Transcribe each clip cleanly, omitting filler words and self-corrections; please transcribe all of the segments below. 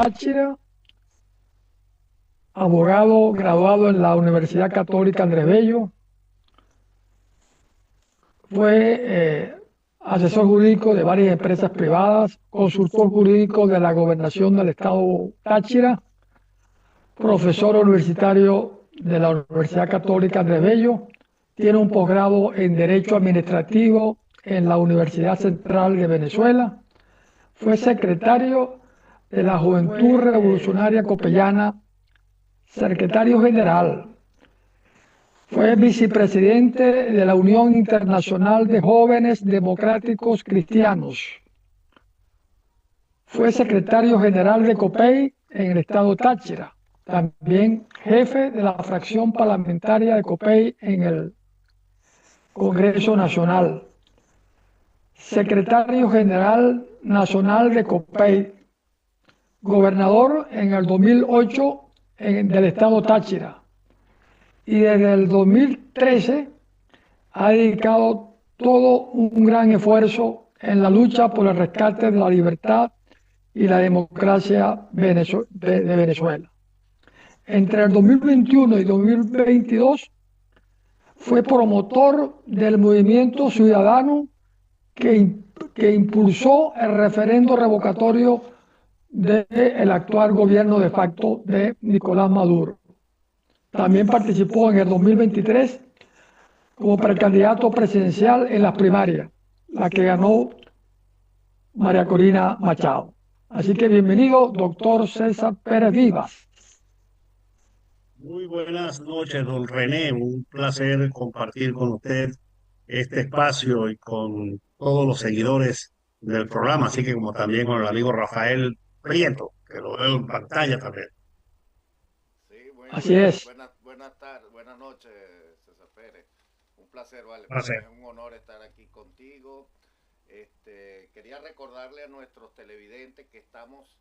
Táchira, abogado graduado en la Universidad Católica Andrés Bello, fue asesor jurídico de varias empresas privadas, consultor jurídico de la Gobernación del Estado Táchira, profesor universitario de la Universidad Católica Andrés Bello, tiene un posgrado en Derecho Administrativo en la Universidad Central de Venezuela, fue secretario de la Juventud Revolucionaria Copellana, secretario general, fue vicepresidente de la Unión Internacional de Jóvenes Democráticos Cristianos, fue secretario general de COPEI en el estado Táchira, también jefe de la fracción parlamentaria de COPEI en el Congreso Nacional, secretario general nacional de COPEI, gobernador en el 2008 del estado Táchira, y desde el 2013 ha dedicado todo un gran esfuerzo en la lucha por el rescate de la libertad y la democracia de Venezuela. Entre el 2021 y 2022 fue promotor del movimiento ciudadano que impulsó el referendo revocatorio del actual gobierno de facto de Nicolás Maduro. También participó en el 2023 como precandidato presidencial en las primarias, la que ganó María Corina Machado. Así que bienvenido, doctor César Pérez Vivas. Muy buenas noches, don René. Un placer compartir con usted este espacio y con todos los seguidores del programa, así que como también con el amigo Rafael Prieto, que lo veo en pantalla también. Sí, Así es. buenas tardes, buenas noches, César Pérez. Un placer, vale. Para Placer. mí es un honor estar aquí contigo. Quería recordarle a nuestros televidentes que estamos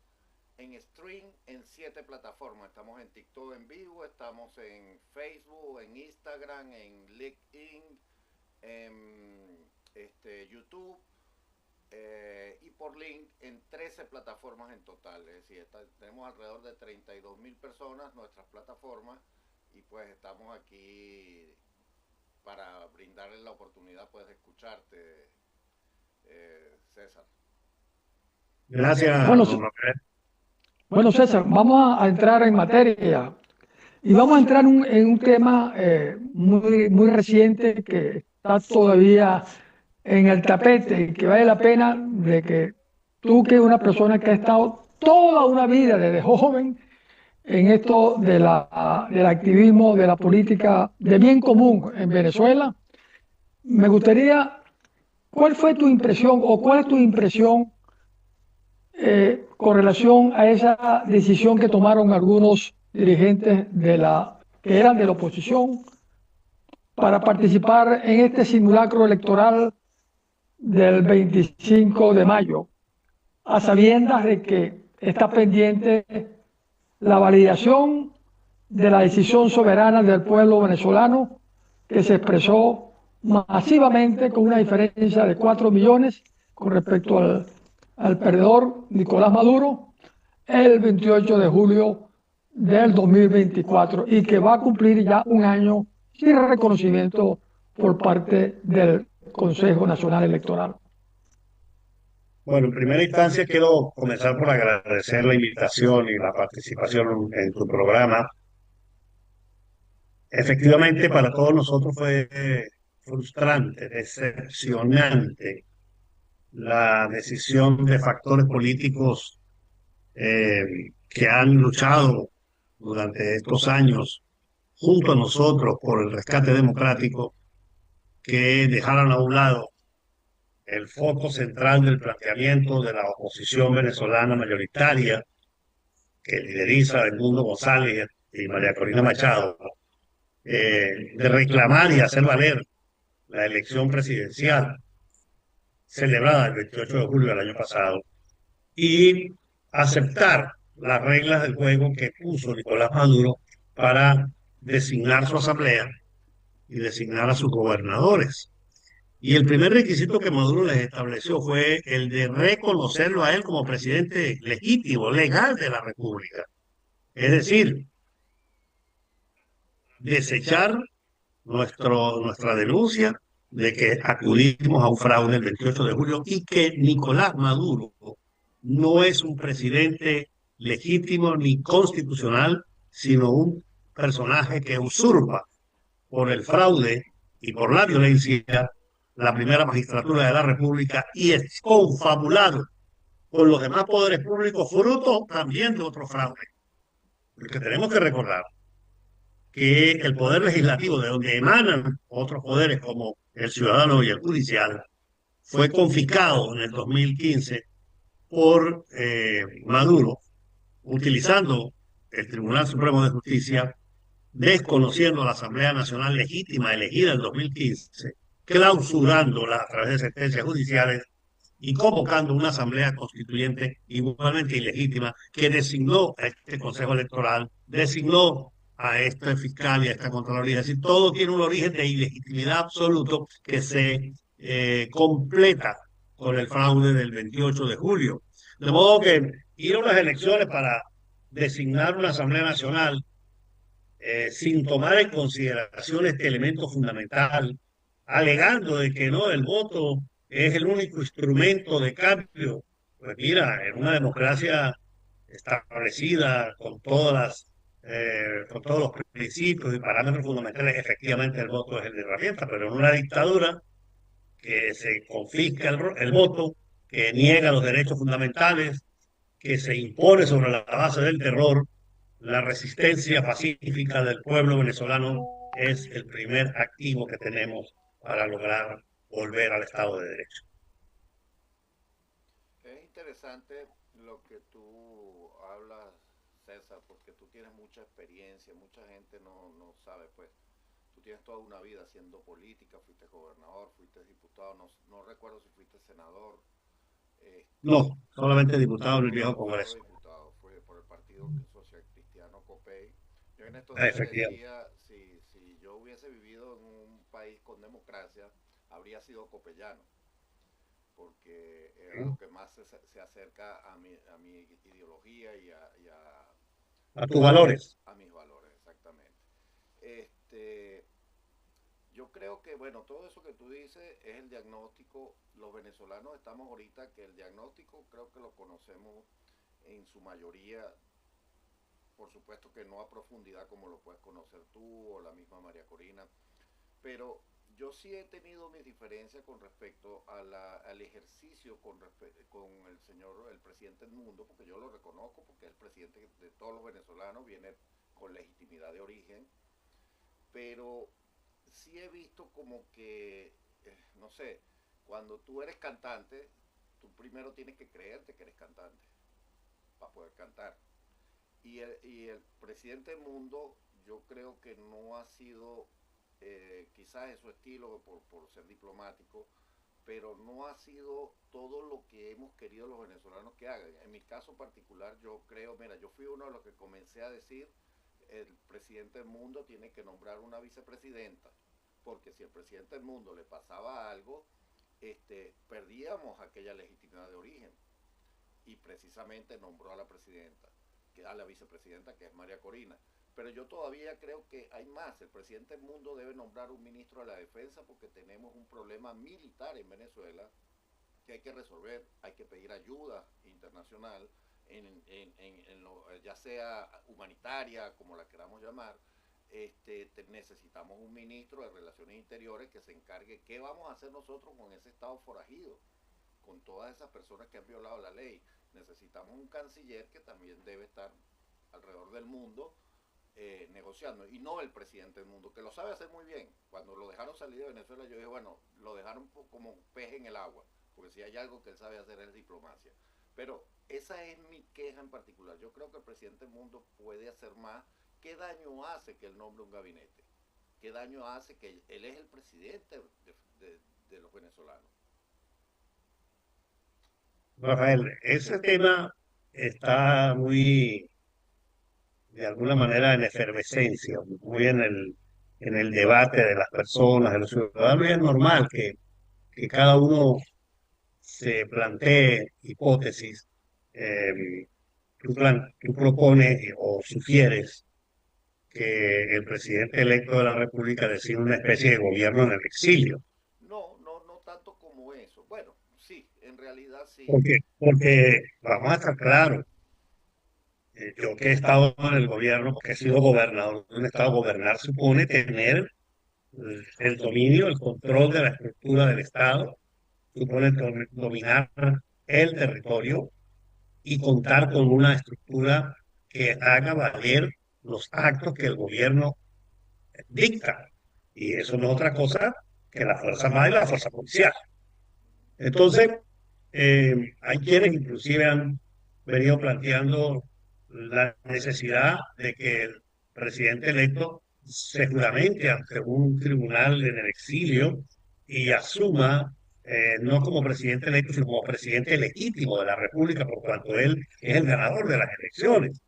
en stream en 7 plataformas. Estamos en TikTok en vivo, estamos en Facebook, en Instagram, en LinkedIn, en YouTube y por link en 13 plataformas en total. Es decir, tenemos alrededor de 32.000 personas nuestras plataformas y pues estamos aquí para brindarles la oportunidad pues de escucharte, César. Gracias, Bueno, don Rafael. bueno, César, vamos a entrar en materia y vamos a entrar en un tema muy reciente que está todavía en el tapete y que vale la pena de que tú, que eres una persona que ha estado toda una vida desde joven en esto del activismo, de la política de bien común en Venezuela, me gustaría, ¿cuál fue tu impresión o cuál es tu impresión con relación a esa decisión que tomaron algunos dirigentes que eran de la oposición para participar en este simulacro electoral del 25 de mayo, a sabiendas de que está pendiente la validación de la decisión soberana del pueblo venezolano, que se expresó masivamente con una diferencia de 4 millones con respecto al perdedor Nicolás Maduro el 28 de julio del 2024 y que va a cumplir ya un año sin reconocimiento por parte del Consejo Nacional Electoral. Bueno, en primera instancia quiero comenzar por agradecer la invitación y la participación en tu programa. Efectivamente, para todos nosotros fue frustrante, decepcionante la decisión de factores políticos que han luchado durante estos años junto a nosotros por el rescate democrático, que dejaron a un lado el foco central del planteamiento de la oposición venezolana mayoritaria que lideriza Edmundo González y María Corina Machado, de reclamar y hacer valer la elección presidencial celebrada el 28 de julio del año pasado y aceptar las reglas del juego que puso Nicolás Maduro para designar su asamblea y designar a sus gobernadores. Y el primer requisito que Maduro les estableció fue el de reconocerlo a él como presidente legítimo, legal de la República. Es decir, desechar nuestra denuncia de que acudimos a un fraude el 28 de julio y que Nicolás Maduro no es un presidente legítimo ni constitucional, sino un personaje que usurpa por el fraude y por la violencia la primera magistratura de la República y es confabulado con los demás poderes públicos, fruto también de otro fraude. Porque tenemos que recordar que el poder legislativo, de donde emanan otros poderes como el ciudadano y el judicial, fue confiscado en el 2015 por Maduro, utilizando el Tribunal Supremo de Justicia, desconociendo la Asamblea Nacional legítima elegida en 2015, clausurándola a través de sentencias judiciales y convocando una asamblea constituyente igualmente ilegítima que designó a este Consejo Electoral, designó a este fiscal y a esta Contraloría. Es decir, todo tiene un origen de ilegitimidad absoluto que se completa con el fraude del 28 de julio. De modo que ir a unas elecciones para designar una Asamblea Nacional sin tomar en consideración este elemento fundamental, alegando de que no, el voto es el único instrumento de cambio. Pues mira, en una democracia establecida con todos los principios y parámetros fundamentales, efectivamente el voto es el de herramienta, pero en una dictadura que se confisca el voto, que niega los derechos fundamentales, que se impone sobre la base del terror, la resistencia pacífica del pueblo venezolano es el primer activo que tenemos para lograr volver al Estado de Derecho. Es interesante lo que tú hablas, César, porque tú tienes mucha experiencia, mucha gente no sabe, pues, tú tienes toda una vida haciendo política, fuiste gobernador, fuiste diputado, no recuerdo si fuiste senador. No, solamente diputado en el viejo Solo Congreso. diputado, fue por el Partido Social Cristiano COPEI. Yo en estos días Efectivamente. decía, si yo hubiese vivido en un país con democracia, habría sido copellano, porque era lo que más se acerca a mi ideología A tus valores. a mis valores, exactamente. Este, yo creo que, bueno, todo eso que tú dices es el diagnóstico. Los venezolanos estamos ahorita que el diagnóstico creo que lo conocemos en su mayoría, por supuesto que no a profundidad como lo puedes conocer tú o la misma María Corina, pero yo sí he tenido mis diferencias con respecto al ejercicio con el señor, el presidente del mundo, porque yo lo reconozco, porque es el presidente de todos los venezolanos, viene con legitimidad de origen, pero sí he visto como que, no sé, cuando tú eres cantante, tú primero tienes que creerte que eres cantante para poder cantar. Y el presidente del mundo, yo creo que no ha sido, quizás es su estilo por ser diplomático, pero no ha sido todo lo que hemos querido los venezolanos que hagan. En mi caso particular, yo creo, mira, yo fui uno de los que comencé a decir, el presidente del mundo tiene que nombrar una vicepresidenta, porque si el presidente del mundo le pasaba algo, perdíamos aquella legitimidad de origen. Y precisamente nombró a la presidenta, a la vicepresidenta, que es María Corina. Pero yo todavía creo que hay más. El presidente del mundo debe nombrar un ministro de la defensa porque tenemos un problema militar en Venezuela que hay que resolver. Hay que pedir ayuda internacional, ya sea humanitaria, como la queramos llamar. Necesitamos un ministro de Relaciones Interiores que se encargue qué vamos a hacer nosotros con ese estado forajido, con todas esas personas que han violado la ley. Necesitamos un canciller que también debe estar alrededor del mundo negociando, y no el presidente del mundo, que lo sabe hacer muy bien. Cuando lo dejaron salir de Venezuela, yo dije, bueno, lo dejaron como pez en el agua, porque si hay algo que él sabe hacer es diplomacia. Pero esa es mi queja en particular. Yo creo que el presidente del mundo puede hacer más. ¿Qué daño hace que él nombre un gabinete? ¿Qué daño hace que él es el presidente de los venezolanos? Rafael, ese tema está muy, de alguna manera, en efervescencia, muy en el debate de las personas, de los ciudadanos, y es normal que que cada uno se plantee hipótesis. eh, tú propones o sugieres que el presidente electo de la República decida una especie de gobierno en el exilio. No tanto como eso. Bueno, sí, en realidad sí. Porque vamos a estar claros, yo que he estado en el gobierno, porque he sido gobernador de un estado, gobernar supone tener el dominio, el control de la estructura del estado, supone dominar el territorio y contar con una estructura que haga valer los actos que el gobierno dicta. Y eso no es otra cosa que la Fuerza Armada y la Fuerza Policial. Entonces, hay quienes inclusive han venido planteando la necesidad de que el presidente electo se juramente ante un tribunal en el exilio y asuma, no como presidente electo, sino como presidente legítimo de la República, por cuanto él es el ganador de las elecciones.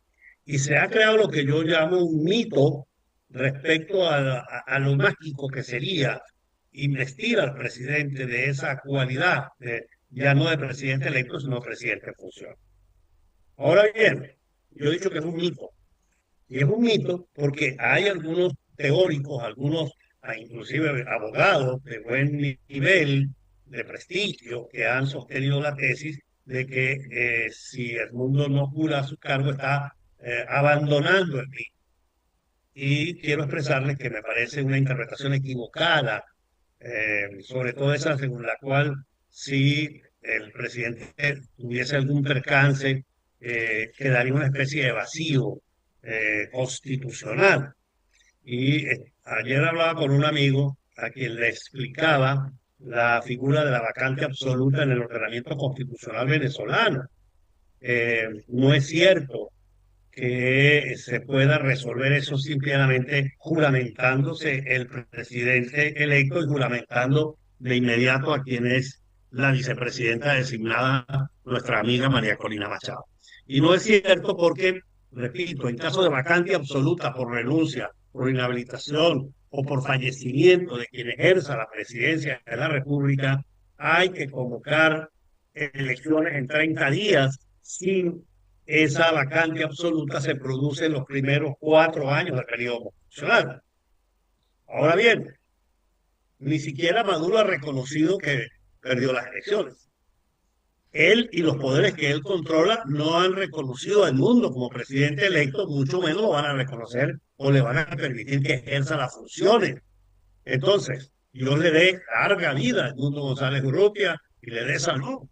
Y se ha creado lo que yo llamo un mito respecto a lo mágico que sería investir al presidente de esa cualidad, ya no de presidente electo, sino presidente en función. Ahora bien, yo he dicho que es un mito, y es un mito porque hay algunos teóricos, algunos inclusive abogados de buen nivel, de prestigio, que han sostenido la tesis de que si el mundo no jura su cargo está abandonando el mismo. Y quiero expresarles que me parece una interpretación equivocada, sobre todo esa según la cual si el presidente tuviese algún percance, quedaría una especie de vacío constitucional. Y ayer hablaba con un amigo a quien le explicaba la figura de la vacante absoluta en el ordenamiento constitucional venezolano. No es cierto que se pueda resolver eso simplemente juramentándose el presidente electo y juramentando de inmediato a quien es la vicepresidenta designada, nuestra amiga María Corina Machado. Y no es cierto porque, repito, en caso de vacante absoluta por renuncia, por inhabilitación o por fallecimiento de quien ejerza la presidencia de la República, hay que convocar elecciones en 30 días sin esa vacante absoluta se produce en los primeros 4 años del periodo constitucional. Ahora bien, ni siquiera Maduro ha reconocido que perdió las elecciones. Él y los poderes que él controla no han reconocido al mundo como presidente electo, mucho menos lo van a reconocer o le van a permitir que ejerza las funciones. Entonces, Dios le dé larga vida a Edmundo González Urrutia y le dé salud.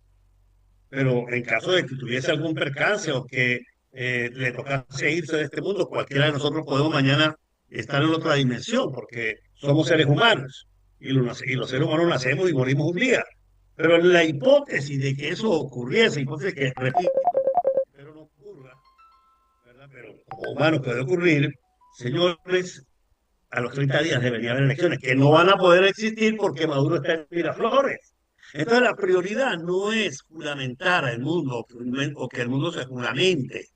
Pero en caso de que tuviese algún percance o que le tocase irse de este mundo, cualquiera de nosotros podemos mañana estar en otra dimensión, porque somos seres humanos y los seres humanos nacemos y morimos un día. Pero en la hipótesis de que eso ocurriese, hipótesis que, repito, pero no ocurra, ¿verdad? Pero como humano puede ocurrir, señores, a los 30 días debería haber elecciones que no van a poder existir porque Maduro está en Miraflores. Entonces la prioridad no es juramentar al mundo o que el mundo se juramente.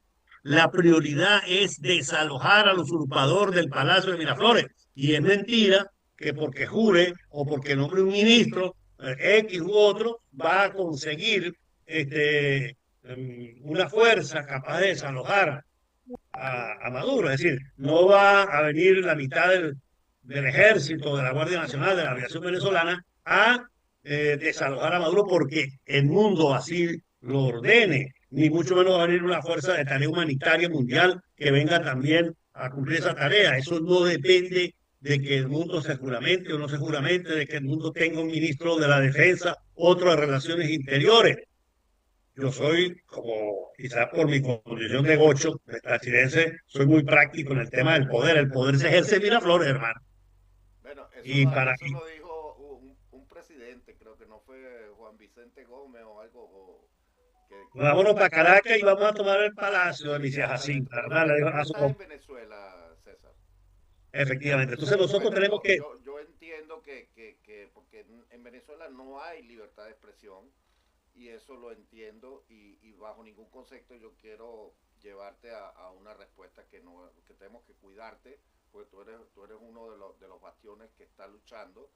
La prioridad es desalojar al usurpador del Palacio de Miraflores. Y es mentira que porque jure o porque nombre un ministro X u otro va a conseguir una fuerza capaz de desalojar a Maduro. Es decir, no va a venir la mitad del ejército, de la Guardia Nacional, de la aviación venezolana a desalojar a Maduro porque el mundo así lo ordene, ni mucho menos va a venir una fuerza de tarea humanitaria mundial que venga también a cumplir esa tarea. Eso no depende de que el mundo se juramente o no se juramente, de que el mundo tenga un ministro de la defensa, otro de relaciones interiores. Yo soy, como quizás por mi condición de gocho, de estachirense, soy muy práctico en el tema del poder. El poder se ejerce en Miraflores, hermano. Bueno, Y para eso lo dijo un presidente, creo que no fue Juan Vicente Gómez o algo, vámonos para Caracas y vamos a tomar el palacio de Misia Jacinta, ¿verdad? Le dijo tú a su estás en Venezuela, César. efectivamente. Entonces nosotros Bueno, tenemos que, yo entiendo que porque en Venezuela no hay libertad de expresión y eso lo entiendo y bajo ningún concepto yo quiero llevarte a una respuesta que no que tenemos que cuidarte, porque tú eres uno de los bastiones que está luchando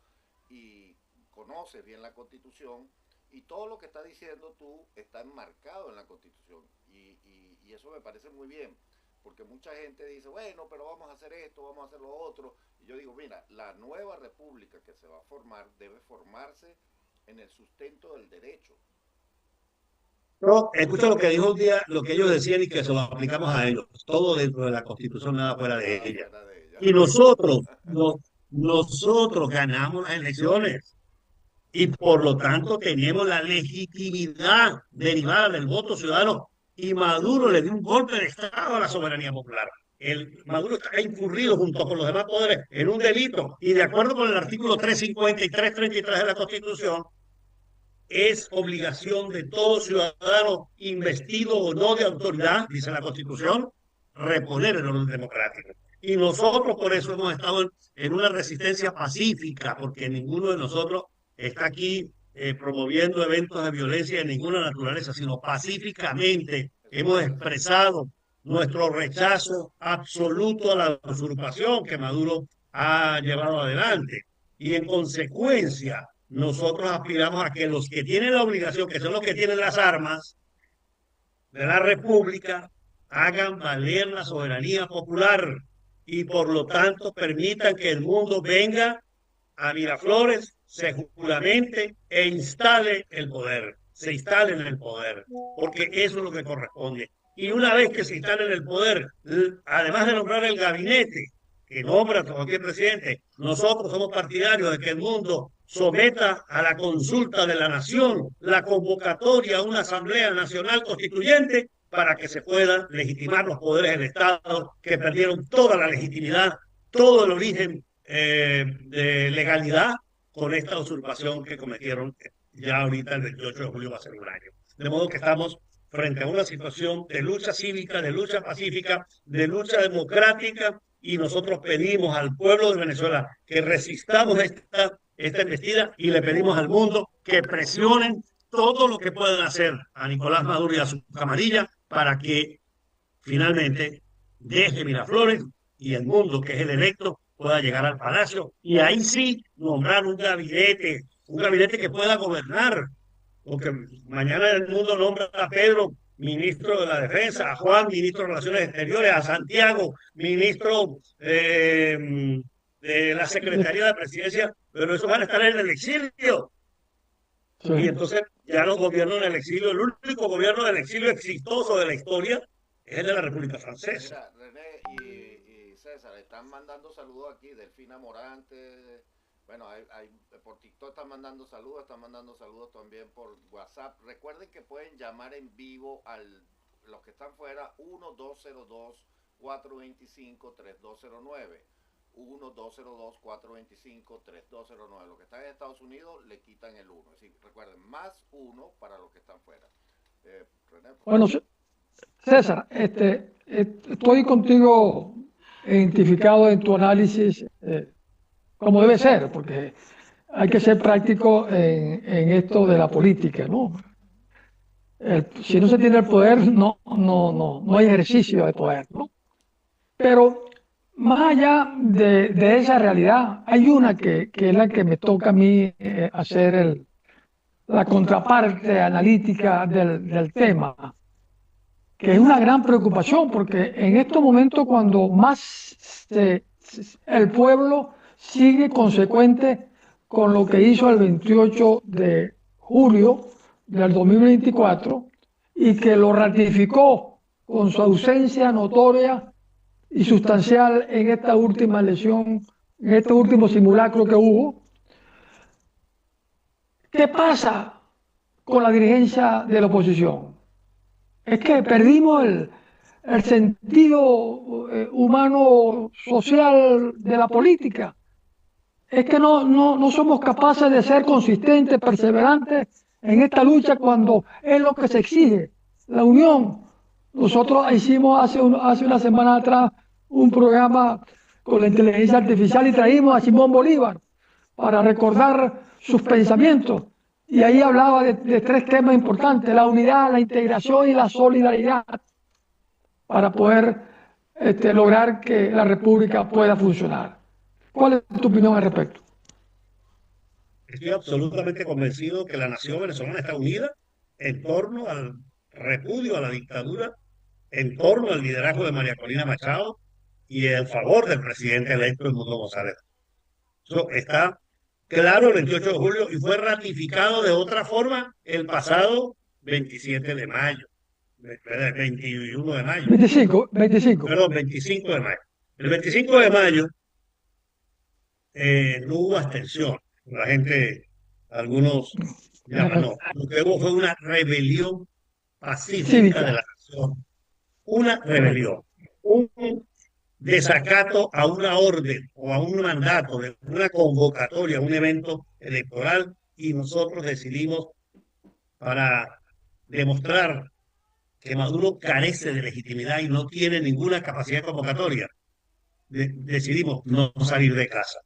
y conoces bien la Constitución y todo lo que estás diciendo tú está enmarcado en la Constitución. Y eso me parece muy bien, porque mucha gente dice, bueno, pero vamos a hacer esto, vamos a hacer lo otro. Y yo digo, mira, la nueva república que se va a formar debe formarse en el sustento del derecho. No, escucha lo que dijo un día, lo que ellos decían y que se lo aplicamos a ellos. Todo dentro de la Constitución, nada fuera de Nada ella. fuera de ella. Y nosotros ganamos las elecciones y por lo tanto tenemos la legitimidad derivada del voto ciudadano. Y Maduro le dio un golpe de Estado a la soberanía popular. Maduro ha incurrido junto con los demás poderes en un delito y de acuerdo con el artículo 350 y 333 de la Constitución, es obligación de todo ciudadano investido o no de autoridad, dice la Constitución, reponer el orden democrático. Y nosotros por eso hemos estado en una resistencia pacífica, porque ninguno de nosotros está aquí promoviendo eventos de violencia de ninguna naturaleza, sino pacíficamente hemos expresado nuestro rechazo absoluto a la usurpación que Maduro ha llevado adelante. Y en consecuencia, nosotros aspiramos a que los que tienen la obligación, que son los que tienen las armas de la República, hagan valer la soberanía popular y por lo tanto permitan que el mundo venga a Miraflores, se juramente e instale el poder, se instale en el poder, porque eso es lo que corresponde. Y una vez que se instale en el poder, además de nombrar el gabinete que nombra cualquier presidente, nosotros somos partidarios de que el mundo someta a la consulta de la nación la convocatoria a una asamblea nacional constituyente para que se puedan legitimar los poderes del Estado que perdieron toda la legitimidad, todo el origen de legalidad con esta usurpación que cometieron ya ahorita el 28 de julio va a ser un año. De modo que estamos frente a una situación de lucha cívica, de lucha pacífica, de lucha democrática y nosotros pedimos al pueblo de Venezuela que resistamos esta embestida y le pedimos al mundo que presionen todo lo que puedan hacer a Nicolás Maduro y a su camarilla para que finalmente deje Miraflores y el mundo, que es el electo, pueda llegar al palacio y ahí sí nombrar un gabinete que pueda gobernar, porque mañana el mundo nombra a Pedro ministro de la Defensa, a Juan ministro de Relaciones Exteriores, a Santiago ministro de la Secretaría de la Presidencia, pero esos van a estar en el exilio. Sí. Y entonces ya los gobiernos en el exilio, el único gobierno del exilio exitoso de la historia es el de la República Francesa. Mira, René y César, están mandando saludos aquí, Delfina Morante. Bueno, por TikTok están mandando saludos también por WhatsApp. Recuerden que pueden llamar en vivo a los que están fuera 1202-425-3209. 1202-425-3209. Los que están en Estados Unidos le quitan el 1. Así, recuerden, más 1 para los que están fuera. René, bueno, César, estoy contigo identificado en tu análisis como debe ser, porque hay que ser práctico en esto de la política, ¿no? Si no se tiene el poder, no hay ejercicio de poder, ¿no? Pero más allá de esa realidad, hay una que es la que me toca a mí hacer la contraparte analítica del tema, que es una gran preocupación, porque en estos momentos cuando más el pueblo sigue consecuente con lo que hizo el 28 de julio del 2024 y que lo ratificó con su ausencia notoria y sustancial en esta última elección, en este último simulacro que hubo. ¿Qué pasa con la dirigencia de la oposición? Es que perdimos el sentido humano social de la política. Es que no somos capaces de ser consistentes, perseverantes en esta lucha cuando es lo que se exige, la unión. Nosotros hicimos hace una semana atrás un programa con la inteligencia artificial y traímos a Simón Bolívar para recordar sus pensamientos. Y ahí hablaba de 3 temas importantes: la unidad, la integración y la solidaridad, para poder lograr que la República pueda funcionar. ¿Cuál es tu opinión al respecto? estoy absolutamente convencido que la nación venezolana está unida en torno al repudio a la dictadura, en torno al liderazgo de María Corina Machado y en favor del presidente electo Edmundo González. Eso está claro el 28 de julio y fue ratificado de otra forma el pasado 27 de mayo, 21 de mayo. 25. Perdón, 25 de mayo. El 25 de mayo no hubo abstención. La gente, algunos llaman, no. Lo que hubo fue una rebelión pacífica de la nación. Una rebelión. Un desacato a una orden o a un mandato de una convocatoria, un evento electoral, y nosotros decidimos, para demostrar que Maduro carece de legitimidad y no tiene ninguna capacidad convocatoria, decidimos no salir de casa.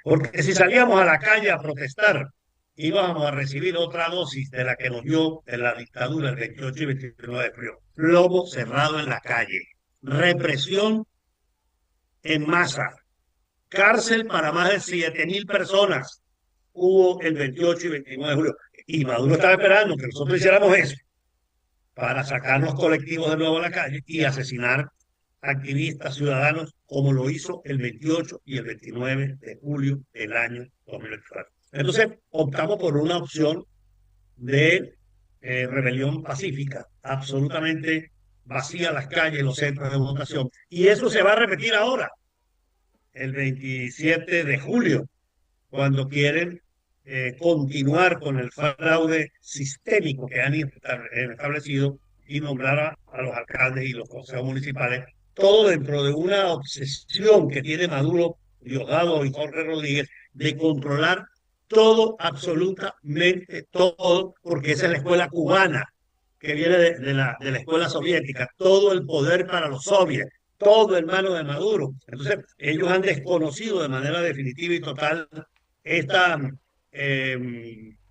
Porque si salíamos a la calle a protestar, íbamos a recibir otra dosis de la que nos dio en la dictadura el 28 y 29 de julio. Lobo cerrado en la calle, represión en masa, cárcel para más de 7.000 personas hubo el 28 y 29 de julio. Y Maduro estaba esperando que nosotros hiciéramos eso para sacar los colectivos de nuevo a la calle y asesinar activistas, ciudadanos, como lo hizo el 28 y el 29 de julio del año 2024. Entonces, optamos por una opción de rebelión pacífica, absolutamente vacía las calles, los centros de votación. Y eso se va a repetir ahora, el 27 de julio, cuando quieren continuar con el fraude sistémico que han establecido y nombrar a los alcaldes y los consejos municipales, todo dentro de una obsesión que tiene Maduro, Diosdado y Jorge Rodríguez de controlar todo, absolutamente todo, porque esa es la escuela cubana que viene de la escuela soviética, todo el poder para los soviets, todo en manos de Maduro. Entonces, ellos han desconocido de manera definitiva y total esta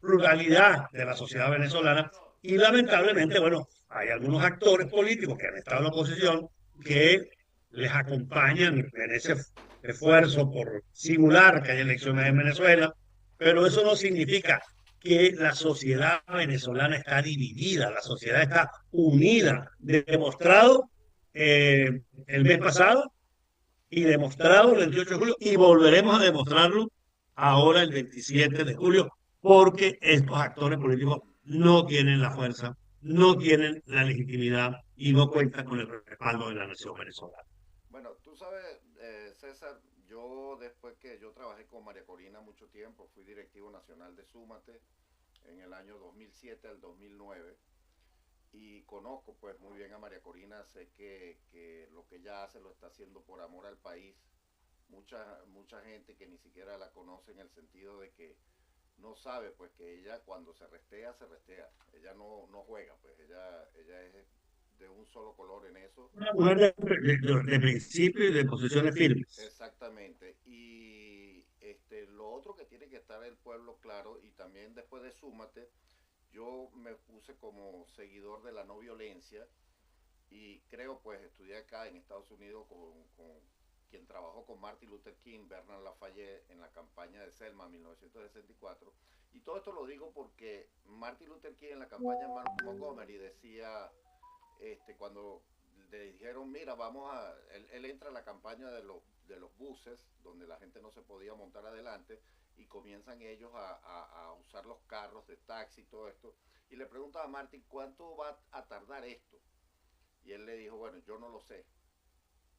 pluralidad de la sociedad venezolana y lamentablemente, bueno, hay algunos actores políticos que han estado en la oposición que les acompañan en ese esfuerzo por simular que hay elecciones en Venezuela, pero eso no significa que la sociedad venezolana está dividida, la sociedad está unida, demostrado el mes pasado y demostrado el 28 de julio y volveremos a demostrarlo ahora el 27 de julio porque estos actores políticos no tienen la fuerza, no tienen la legitimidad y no cuentan con el respaldo de la nación venezolana. Bueno, tú sabes, César, yo después que yo trabajé con María Corina mucho tiempo, fui directivo nacional de Súmate en el año 2007 al 2009 y conozco pues muy bien a María Corina, sé que lo que ella hace lo está haciendo por amor al país. Mucha gente que ni siquiera la conoce en el sentido de que no sabe pues que ella cuando se restea, se restea. Ella no juega, pues ella es de un solo color en eso. Una mujer de principio y de posiciones firmes. Exactamente. Y lo otro que tiene que estar el pueblo claro, y también después de Súmate, yo me puse como seguidor de la no violencia y creo, pues, estudié acá en Estados Unidos con quien trabajó con Martin Luther King, Bernard Lafayette, en la campaña de Selma 1964. Y todo esto lo digo porque Martin Luther King en la campaña de Montgomery decía, cuando le dijeron, mira, él entra a la campaña de los buses, donde la gente no se podía montar adelante, y comienzan ellos a usar los carros de taxi y todo esto, y le pregunta a Martin, ¿cuánto va a tardar esto? Y él le dijo, bueno, yo no lo sé.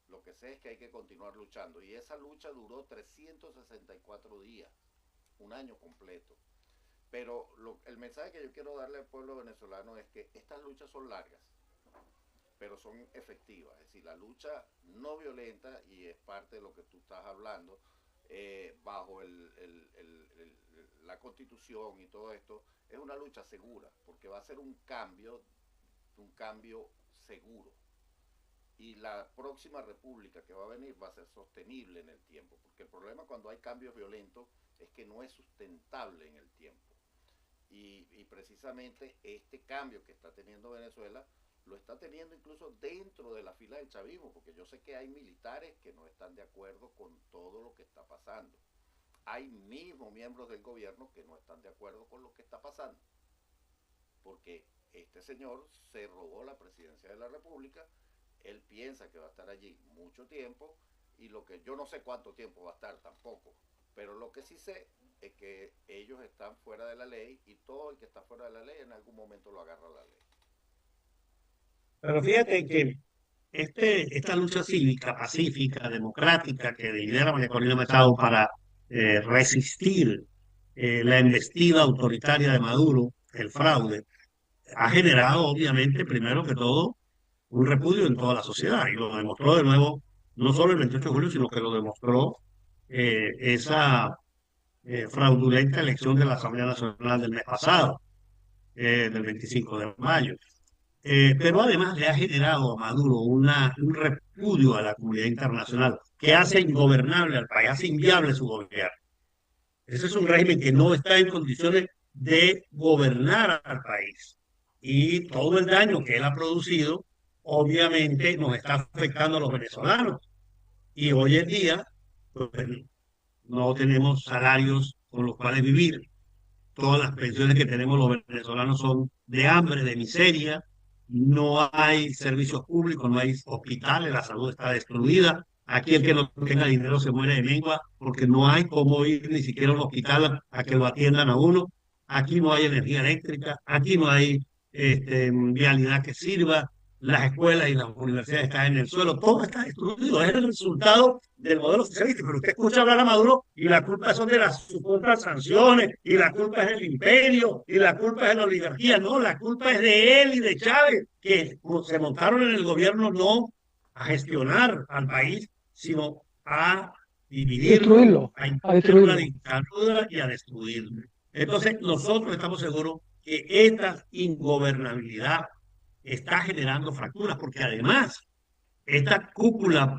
Lo que sé es que hay que continuar luchando. Y esa lucha duró 364 días, un año completo. Pero el mensaje que yo quiero darle al pueblo venezolano es que estas luchas son largas, pero son efectivas. Es decir, la lucha no violenta, y es parte de lo que tú estás hablando, bajo la Constitución y todo esto, es una lucha segura, porque va a ser un cambio seguro. Y la próxima república que va a venir va a ser sostenible en el tiempo, porque el problema cuando hay cambios violentos es que no es sustentable en el tiempo. Y precisamente este cambio que está teniendo Venezuela lo está teniendo incluso dentro de la fila del chavismo, porque yo sé que hay militares que no están de acuerdo con todo lo que está pasando. hay mismos miembros del gobierno que no están de acuerdo con lo que está pasando, porque este señor se robó la presidencia de la República, él piensa que va a estar allí mucho tiempo, y lo que yo no sé cuánto tiempo va a estar tampoco, pero lo que sí sé es que ellos están fuera de la ley, y todo el que está fuera de la ley en algún momento lo agarra la ley. Pero fíjate que esta lucha cívica, pacífica, democrática que lidera María Corina Machado para resistir la embestida autoritaria de Maduro, el fraude, ha generado obviamente, primero que todo, un repudio en toda la sociedad, y lo demostró de nuevo, no solo el 28 de julio, sino que lo demostró esa fraudulenta elección de la Asamblea Nacional del mes pasado, del 25 de mayo. Pero además le ha generado a Maduro un repudio a la comunidad internacional que hace ingobernable al país, hace inviable su gobierno. Ese es un régimen que no está en condiciones de gobernar al país. Y todo el daño que él ha producido, obviamente, nos está afectando a los venezolanos. Y hoy en día, pues, no tenemos salarios con los cuales vivir. Todas las pensiones que tenemos los venezolanos son de hambre, de miseria. No hay servicios públicos, no hay hospitales, la salud está destruida. Aquí el que no tenga dinero se muere de mengua porque no hay cómo ir ni siquiera a un hospital a que lo atiendan a uno. Aquí no hay energía eléctrica, aquí no hay vialidad que sirva, las escuelas y las universidades están en el suelo, todo está destruido, es el resultado del modelo socialista. Pero usted escucha hablar a Maduro y la culpa son de las supuestas sanciones, y la culpa es del imperio, y la culpa es de la oligarquía. No, la culpa es de él y de Chávez, que se montaron en el gobierno no a gestionar al país, sino a dividirlo, a imponer una dictadura y a destruirlo. Entonces, nosotros estamos seguros que esta ingobernabilidad está generando fracturas, porque además esta cúpula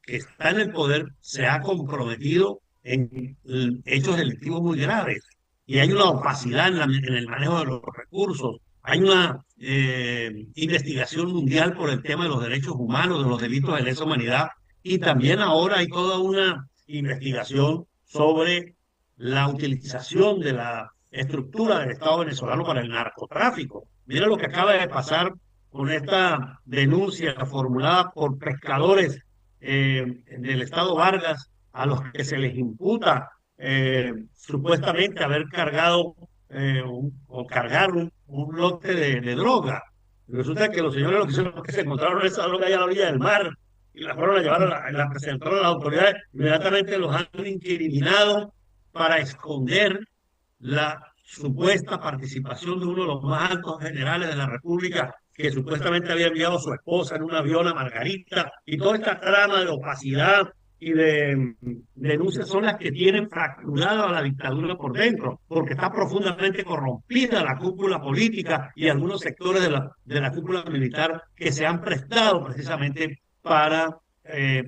que está en el poder se ha comprometido en hechos delictivos muy graves, y hay una opacidad en el manejo de los recursos, hay una investigación mundial por el tema de los derechos humanos, de los delitos de lesa humanidad, y también ahora hay toda una investigación sobre la utilización de la estructura del Estado venezolano para el narcotráfico. Mira lo que acaba de pasar con esta denuncia formulada por pescadores del Estado Vargas, a los que se les imputa supuestamente haber cargado o cargar un lote de droga. Resulta que los señores lo que hicieron es que se encontraron esa droga allá a la orilla del mar y la fueron a llevar la presentaron a las autoridades. Inmediatamente los han incriminado para esconder la supuesta participación de uno de los más altos generales de la República, que supuestamente había enviado a su esposa en un avión a Margarita, y toda esta trama de opacidad y de denuncias son las que tienen fracturada a la dictadura por dentro, porque está profundamente corrompida la cúpula política y algunos sectores de la cúpula militar que se han prestado precisamente para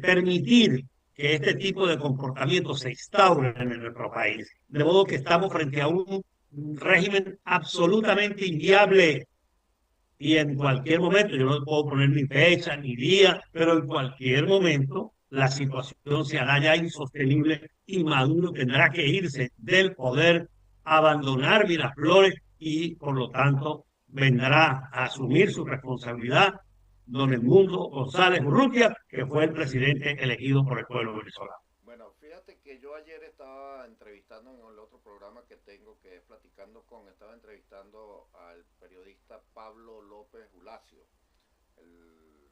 permitir que este tipo de comportamiento se instaure en nuestro país. De modo que estamos frente a un régimen absolutamente inviable, y en cualquier momento, yo no puedo poner ni fecha ni día, pero en cualquier momento la situación se hará ya insostenible y Maduro tendrá que irse del poder, abandonar Miraflores, y por lo tanto vendrá a asumir su responsabilidad don Edmundo González Urrutia, que fue el presidente elegido por el pueblo venezolano. Bueno, fíjate que yo ayer estaba entrevistando en el otro programa que tengo, que es estaba entrevistando al periodista Pablo López Ulacio, el